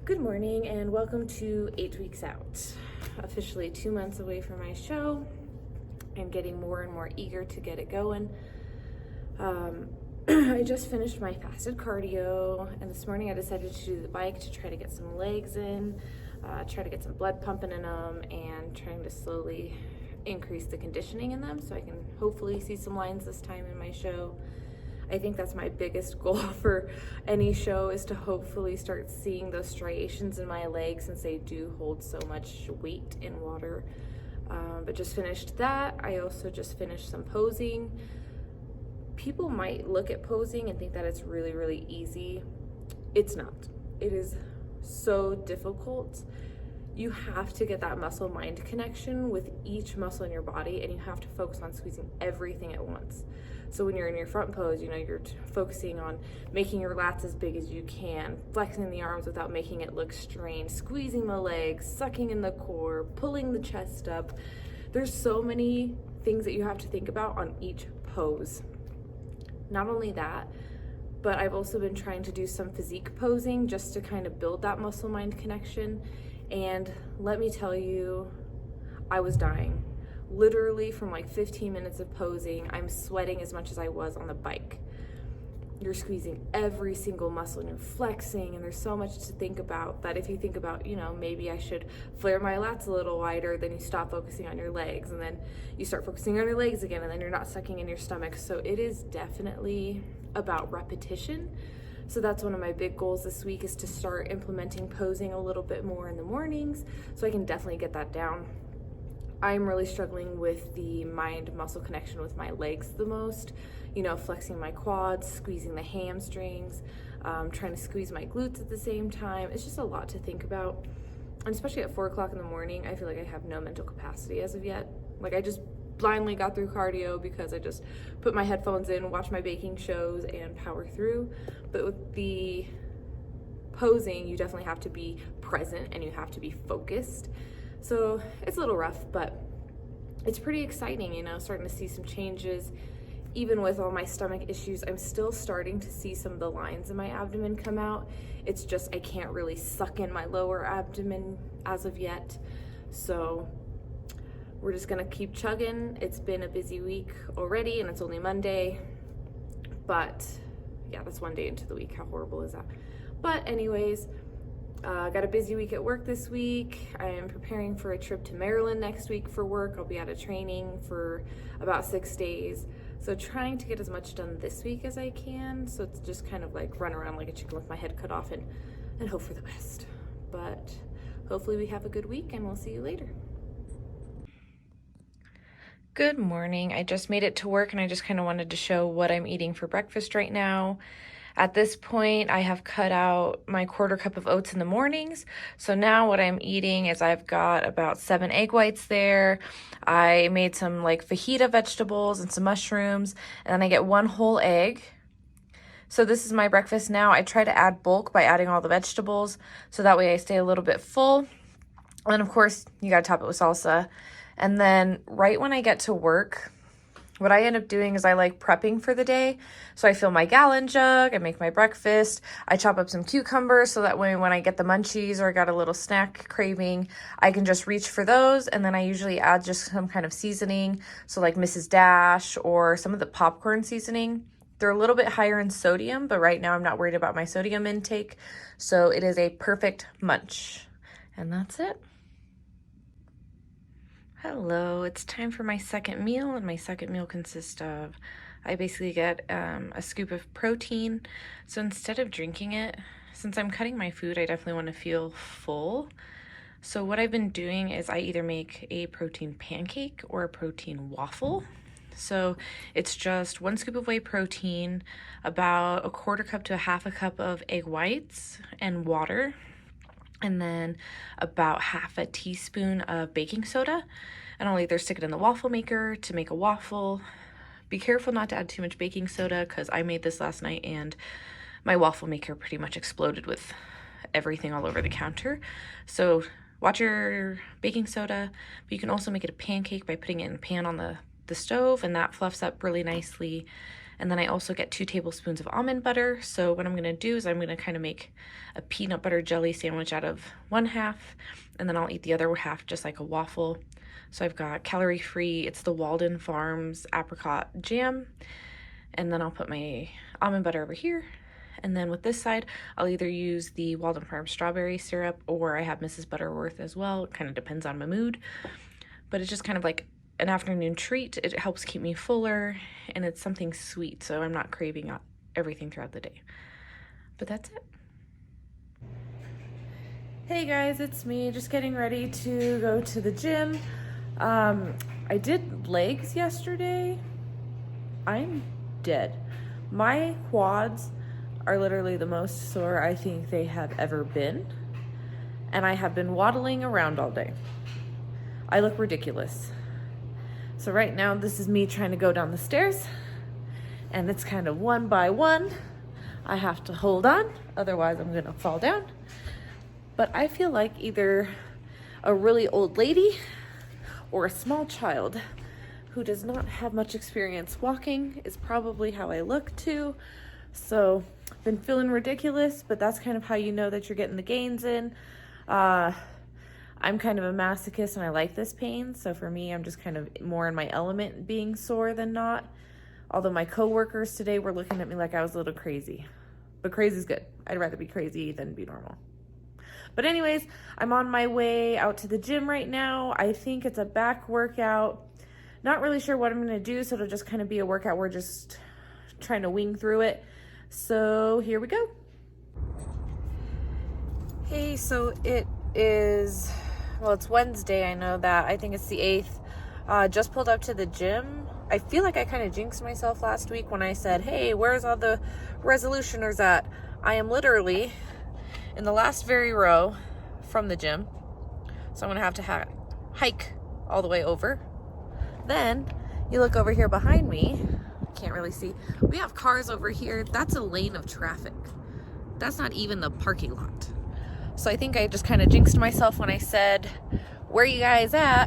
Good morning and welcome to 8 Weeks Out. Officially 2 months away from my show and getting more and more eager to get it going. I just finished my fasted cardio, and this morning I decided to do the bike to try to get some legs in, try to get some blood pumping in them, and trying to slowly increase the conditioning in them so I can hopefully see some lines this time in my show. I think that's my biggest goal for any show, is to hopefully start seeing those striations in my legs, since they do hold so much weight in water. But just finished that. I also just finished some posing. People might look at posing and think that it's really, really easy. It's not. It is so difficult. You have to get that muscle-mind connection with each muscle in your body, and you have to focus on squeezing everything at once. So when you're in your front pose, you're focusing on making your lats as big as you can, flexing the arms without making it look strained, squeezing the legs, sucking in the core, pulling the chest up. There's so many things that you have to think about on each pose. Not only that, but I've also been trying to do some physique posing just to kind of build that muscle-mind connection. And let me tell you, I was dying. Literally from like 15 minutes of posing, I'm sweating as much as I was on the bike. You're squeezing every single muscle and you're flexing, and there's so much to think about that if you think about, maybe I should flare my lats a little wider, then you stop focusing on your legs, and then you start focusing on your legs again, and then you're not sucking in your stomach. So it is definitely about repetition. So that's one of my big goals this week, is to start implementing posing a little bit more in the mornings so I can definitely get that down. I'm really struggling with the mind-muscle connection with my legs the most, flexing my quads, squeezing the hamstrings, trying to squeeze my glutes at the same time. It's just a lot to think about. And especially at 4 o'clock in the morning, I feel like I have no mental capacity as of yet. Like, I just blindly got through cardio because I just put my headphones in, watch my baking shows, and power through. But with the posing, you definitely have to be present and you have to be focused. So it's a little rough, but it's pretty exciting, starting to see some changes. Even with all my stomach issues, I'm still starting to see some of the lines in my abdomen come out. It's just I can't really suck in my lower abdomen as of yet. So we're just gonna keep chugging. It's been a busy week already, and it's only Monday. But yeah, that's one day into the week. How horrible is that? But anyways, got a busy week at work this week. I am preparing for a trip to Maryland next week for work. I'll be out of training for about 6 days. So trying to get as much done this week as I can. So it's just kind of like run around like a chicken with my head cut off and hope for the best. But hopefully we have a good week, and we'll see you later. Good morning. I just made it to work, and I just kind of wanted to show what I'm eating for breakfast right now. At this point, I have cut out my 1/4 cup of oats in the mornings. So now what I'm eating is I've got about 7 egg whites there. I made some like fajita vegetables and some mushrooms, and then I get 1 whole egg. So this is my breakfast now. I try to add bulk by adding all the vegetables, so that way I stay a little bit full. And of course, you gotta top it with salsa. And then right when I get to work, what I end up doing is I like prepping for the day. So I fill my gallon jug, I make my breakfast, I chop up some cucumbers so that way when I get the munchies or I got a little snack craving, I can just reach for those. And then I usually add just some kind of seasoning. So like Mrs. Dash or some of the popcorn seasoning. They're a little bit higher in sodium, but right now I'm not worried about my sodium intake. So it is a perfect munch. And that's it. Hello, it's time for my second meal, and my second meal consists of, I basically get a scoop of protein. So instead of drinking it, since I'm cutting my food, I definitely want to feel full. So what I've been doing is I either make a protein pancake or a protein waffle. So it's just 1 scoop of whey protein, about a 1/4 cup to a 1/2 cup of egg whites and water, and then about 1/2 teaspoon of baking soda. And I'll either stick it in the waffle maker to make a waffle. Be careful not to add too much baking soda, because I made this last night and my waffle maker pretty much exploded with everything all over the counter. So watch your baking soda, but you can also make it a pancake by putting it in a pan on the stove, and that fluffs up really nicely. And then I also get 2 tablespoons of almond butter. So what I'm going to do is I'm going to kind of make a peanut butter jelly sandwich out of one half, and then I'll eat the other half just like a waffle. So I've got calorie free, it's the Walden Farms apricot jam, and then I'll put my almond butter over here. And then with this side, I'll either use the Walden Farms strawberry syrup, or I have Mrs. Butterworth as well. It kind of depends on my mood, but it's just kind of like an afternoon treat. It helps keep me fuller, and it's something sweet, so I'm not craving everything throughout the day. But that's it. Hey guys, it's me, just getting ready to go to the gym. I did legs yesterday. I'm dead. My quads are literally the most sore I think they have ever been, and I have been waddling around all day. I look ridiculous. So right now, this is me trying to go down the stairs, and it's kind of one by one. I have to hold on, otherwise I'm gonna fall down. But I feel like either a really old lady or a small child who does not have much experience walking is probably how I look too. So I've been feeling ridiculous, but that's kind of how you know that you're getting the gains in. I'm kind of a masochist and I like this pain. So for me, I'm just kind of more in my element being sore than not. Although my coworkers today were looking at me like I was a little crazy, but crazy is good. I'd rather be crazy than be normal. But anyways, I'm on my way out to the gym right now. I think it's a back workout. Not really sure what I'm gonna do, so it'll just kind of be a workout. We're just trying to wing through it. So here we go. Hey, so it is, well, it's Wednesday, I know that. I think it's the 8th. Just pulled up to the gym. I feel like I kind of jinxed myself last week when I said, hey, where's all the resolutioners at? I am literally in the last very row from the gym. So I'm gonna have to hike all the way over. Then you look over here behind me, can't really see. We have cars over here. That's a lane of traffic. That's not even the parking lot. So I think I just kind of jinxed myself when I said, where are you guys at?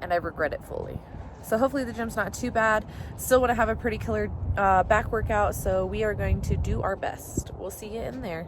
And I regret it fully. So hopefully the gym's not too bad. Still want to have a pretty killer back workout, so we are going to do our best. We'll see you in there.